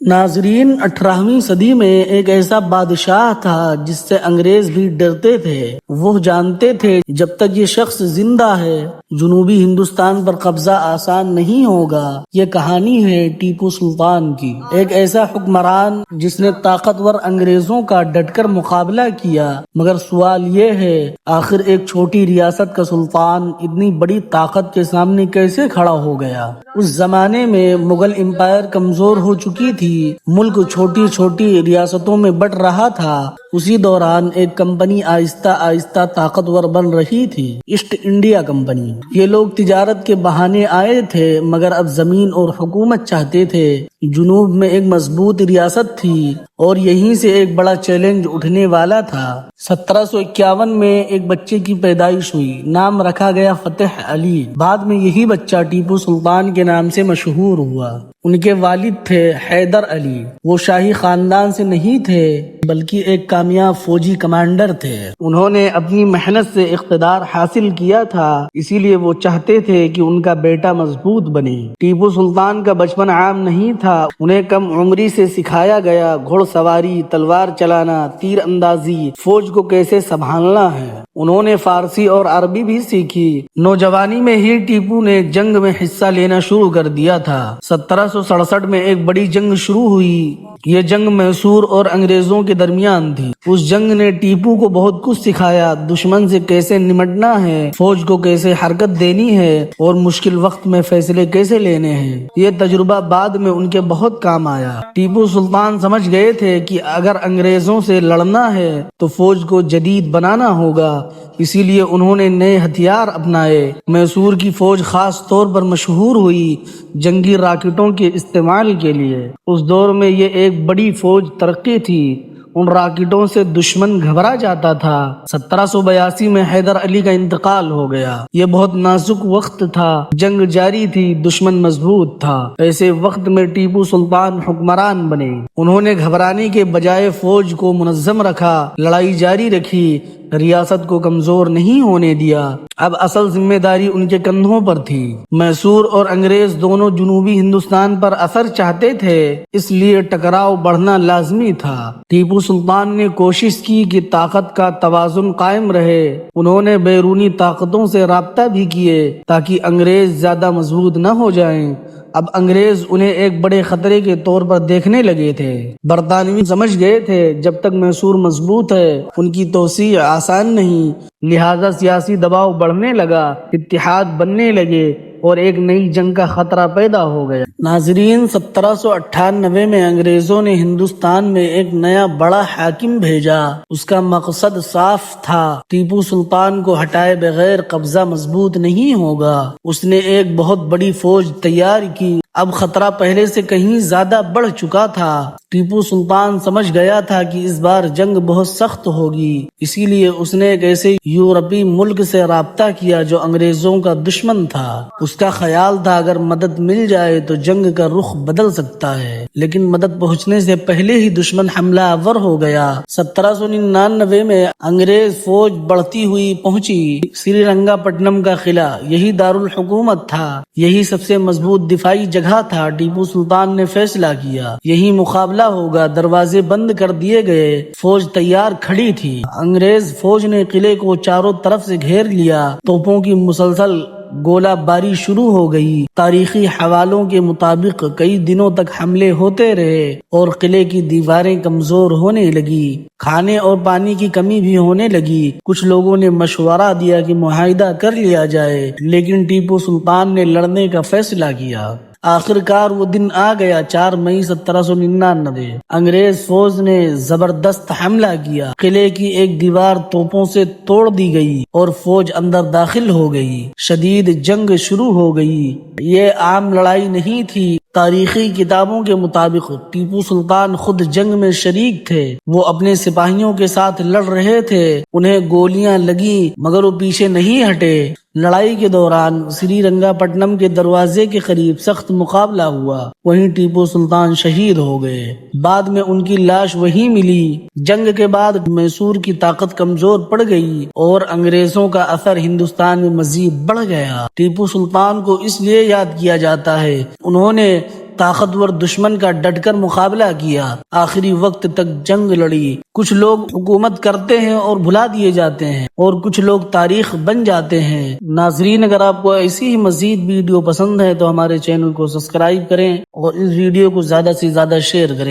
ناظرین، 18ویں صدی میں ایک ایسا بادشاہ تھا جس سے انگریز بھی ڈرتے تھے۔ وہ جانتے تھے جب تک یہ شخص زندہ ہے جنوبی ہندوستان پر قبضہ آسان نہیں ہوگا۔ یہ کہانی ہے ٹیپو سلطان کی، ایک ایسا حکمران جس نے طاقتور انگریزوں کا ڈٹ کر مقابلہ کیا۔ مگر سوال یہ ہے، آخر ایک چھوٹی ریاست کا سلطان اتنی بڑی طاقت کے سامنے کیسے کھڑا ہو گیا؟ اس زمانے میں مغل امپائر کمزور ہو چکی تھی، ملک چھوٹی چھوٹی ریاستوں میں بٹ رہا تھا۔ اسی دوران ایک کمپنی آہستہ آہستہ طاقتور بن رہی تھی، ایسٹ انڈیا کمپنی۔ یہ لوگ تجارت کے بہانے آئے تھے، مگر اب زمین اور حکومت چاہتے تھے۔ جنوب میں ایک مضبوط ریاست تھی اور یہیں سے ایک بڑا چیلنج اٹھنے والا تھا۔ 1751 میں ایک بچے کی پیدائش ہوئی، نام رکھا گیا فتح علی۔ بعد میں یہی بچہ ٹیپو سلطان کے نام سے مشہور ہوا۔ ان کے والد تھے حیدر علی۔ وہ شاہی خاندان سے نہیں تھے بلکہ ایک کامیاب فوجی کمانڈر تھے۔ انہوں نے اپنی محنت سے اقتدار حاصل کیا تھا، اسی لیے وہ چاہتے تھے کہ ان کا بیٹا مضبوط بنے۔ ٹیپو سلطان کا بچپن عام نہیں تھا۔ انہیں کم عمری سے سکھایا گیا گھوڑ سواری، تلوار چلانا، تیر اندازی، فوج کو کیسے سنبھالنا ہے۔ انہوں نے فارسی اور عربی بھی سیکھی۔ نوجوانی میں ہی ٹیپو نے جنگ میں حصہ لینا شروع کر دیا تھا۔ 1767 میں ایک بڑی جنگ شروع ہوئی۔ یہ جنگ میسور اور انگریزوں کے درمیان تھی۔ اس جنگ نے ٹیپو کو بہت کچھ سکھایا، دشمن سے کیسے نمٹنا ہے، فوج کو کیسے حرکت دینی ہے اور مشکل وقت میں فیصلے کیسے لینے ہیں۔ یہ تجربہ بعد میں ان کے بہت کام آیا۔ ٹیپو سلطان سمجھ گئے تھے کہ اگر انگریزوں سے لڑنا ہے تو فوج کو جدید بنانا ہوگا، اسی لیے انہوں نے نئے ہتھیار اپنائے۔ میسور کی فوج خاص طور پر مشہور ہوئی جنگی راکٹوں کے استعمال کے لیے۔ اس دور میں یہ ایک بڑی فوج ترقی تھی، ان راکٹوں سے دشمن گھبرا جاتا تھا۔ 1782 میں حیدر علی کا انتقال ہو گیا۔ یہ بہت نازک وقت تھا، جنگ جاری تھی، دشمن مضبوط تھا۔ ایسے وقت میں ٹیپو سلطان حکمران بنے۔ انہوں نے گھبرانے کے بجائے فوج کو منظم رکھا، لڑائی جاری رکھی، ریاست کو کمزور نہیں ہونے دیا۔ اب اصل ذمہ داری ان کے کندھوں پر تھی۔ میسور اور انگریز دونوں جنوبی ہندوستان پر اثر چاہتے تھے، اس لیے ٹکراؤ بڑھنا لازمی تھا۔ ٹیپو سلطان نے کوشش کی کہ طاقت کا توازن قائم رہے۔ انہوں نے بیرونی طاقتوں سے رابطہ بھی کیے تاکہ انگریز زیادہ مضبوط نہ ہو جائیں۔ اب انگریز انہیں ایک بڑے خطرے کے طور پر دیکھنے لگے تھے۔ برطانوی سمجھ گئے تھے جب تک میسور مضبوط ہے ان کی توسیع آسان نہیں، لہذا سیاسی دباؤ بڑھنے لگا، اتحاد بننے لگے اور ایک نئی جنگ کا خطرہ پیدا ہو گیا۔ ناظرین، 1798 میں انگریزوں نے ہندوستان میں ایک نیا بڑا حاکم بھیجا۔ اس کا مقصد صاف تھا، ٹیپو سلطان کو ہٹائے بغیر قبضہ مضبوط نہیں ہوگا۔ اس نے ایک بہت بڑی فوج تیار کی۔ اب خطرہ پہلے سے کہیں زیادہ بڑھ چکا تھا۔ ٹیپو سلطان سمجھ گیا تھا کہ اس بار جنگ بہت سخت ہوگی، اسی لیے اس نے ایک ایسے یورپی ملک سے رابطہ کیا جو انگریزوں کا دشمن تھا۔ اس کا خیال تھا اگر مدد مل جائے تو جنگ کا رخ بدل سکتا ہے، لیکن مدد پہنچنے سے پہلے ہی دشمن حملہ آور ہو گیا۔ 1799 میں انگریز فوج بڑھتی ہوئی پہنچی سری رنگا پٹنم کا قلعہ۔ یہی دارالحکومت تھا، یہی سب سے مضبوط دفاعی جگہ تھا۔ ٹیپو سلطان نے فیصلہ کیا یہی مقابلہ ہوگا۔ دروازے بند کر دیے گئے، فوج تیار کھڑی تھی۔ انگریز فوج نے قلعے کو چاروں طرف سے گھیر لیا۔ توپوں کی مسلسل گولہ باری شروع ہو گئی۔ تاریخی حوالوں کے مطابق کئی دنوں تک حملے ہوتے رہے اور قلعے کی دیواریں کمزور ہونے لگی۔ کھانے اور پانی کی کمی بھی ہونے لگی۔ کچھ لوگوں نے مشورہ دیا کہ معاہدہ کر لیا جائے، لیکن ٹیپو سلطان نے لڑنے کا فیصلہ کیا۔ آخر کار وہ دن آ گیا، 4 مئی 1799۔ انگریز فوج نے زبردست حملہ کیا۔ قلعے کی ایک دیوار توپوں سے توڑ دی گئی اور فوج اندر داخل ہو گئی۔ شدید جنگ شروع ہو گئی۔ یہ عام لڑائی نہیں تھی۔ تاریخی کتابوں کے مطابق ٹیپو سلطان خود جنگ میں شریک تھے۔ وہ اپنے سپاہیوں کے ساتھ لڑ رہے تھے، انہیں گولیاں لگیں مگر وہ پیچھے نہیں ہٹے۔ لڑائی کے دوران سری رنگا پٹنم کے دروازے کے قریب سخت مقابلہ ہوا، وہیں ٹیپو سلطان شہید ہو گئے۔ بعد میں ان کی لاش وہیں ملی۔ جنگ کے بعد میسور کی طاقت کمزور پڑ گئی اور انگریزوں کا اثر ہندوستان میں مزید بڑھ گیا۔ ٹیپو سلطان کو اس لیے یاد کیا جاتا ہے انہوں نے طاقتور دشمن کا ڈٹ کر مقابلہ کیا، آخری وقت تک جنگ لڑی۔ کچھ لوگ حکومت کرتے ہیں اور بھلا دیے جاتے ہیں، اور کچھ لوگ تاریخ بن جاتے ہیں۔ ناظرین، اگر آپ کو ایسی ہی مزید ویڈیو پسند ہے تو ہمارے چینل کو سبسکرائب کریں اور اس ویڈیو کو زیادہ سے زیادہ شیئر کریں۔